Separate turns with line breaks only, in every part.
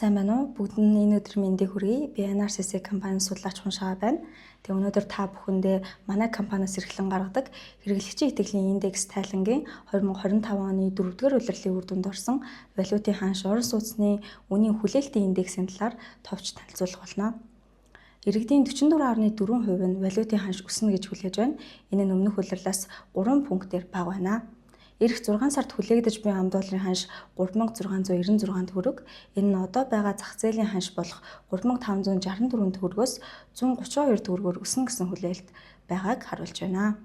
Сайн байна уу? Бүгдэнд нь энэ өдөр мэндийг хүргэе. Би NRCC компани судлаач Хуншаа байна. Тэгээ өнөөдөр та бүхэндээ манай компаниас эрхлэн гаргадаг хэрэглэгчийн итгэлийн индекс тайлангийн 2025 оны 4-р улирлын үр дүнд орсон валютын ханш орон сууцны үнийн хүлээлтийн индексийн талаар товч танилцуулах болно. Иргэдийн 44.4% нь валютын ханш өснө гэж хүлээж байна. Энэ нь өмнөх улирлаас 3 пунктээр бага байна. Ирэх 6 сард хүлээгдэж буй ам долларын ханш 3696 төгрөг. Энэ нь одоо байгаа зах зээлийн ханш болох 3564 төгрөгөөс 132 төгрөгөөр өснө гэсэн хүлээлт байгааг харуулж байна.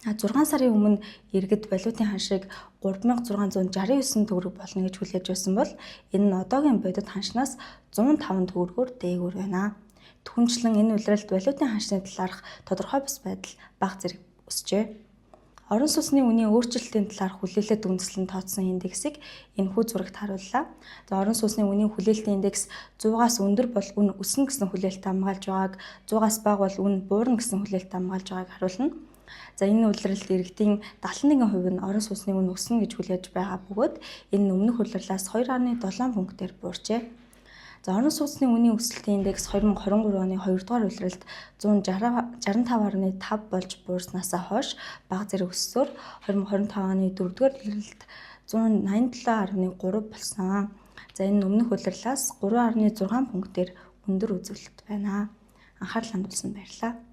6 сарын өмнө иргэд валютын ханшийг 3669 төгрөг болно гэж хүлээж байсан бол энэ нь одоогийн бодит ханшнаас 105 төгрөгөөр дээгүүр байна. Түүнчлэн энэ улиралд валютын ханшны талаарх тодорхой бус байдал бага зэрэг өсжээ. Орон сууцны үнийн өөрчлөлтийн талаарх хүлээлтэд үндэслэн тооцсон индексийг энэхүү зурагт харууллаа. Орон сууцны үнийн хүлээлтийн индекс 100-аас өндөр бол үн өснө гэсэн хүлээлттэй хамгаалж байгааг, 100-аас бага бол үн буурна гэсэн хүлээлттэй хамгаалж байгааг харуулна. Энэ улиралд иргэдийн 71% нь орон сууцны үн өснө гэж хүлээж байгаа бөгөөд энэ нь өмнөх улирлаас 2.7 пунктээр буурчээ. Орон сууцны үнийн өсөлтийн индекс 2023 оны 2-р улиралд 165.5 болж буурснаасаа хойш бага зэрэг өссөөр 2025 оны 4-р улиралд 187.3 болсон. Энэ нь өмнөх улирлаас 3.6 пунктээр өндөр үзүүлэлт байна. Анхаарал хандуулсанд баярлалаа.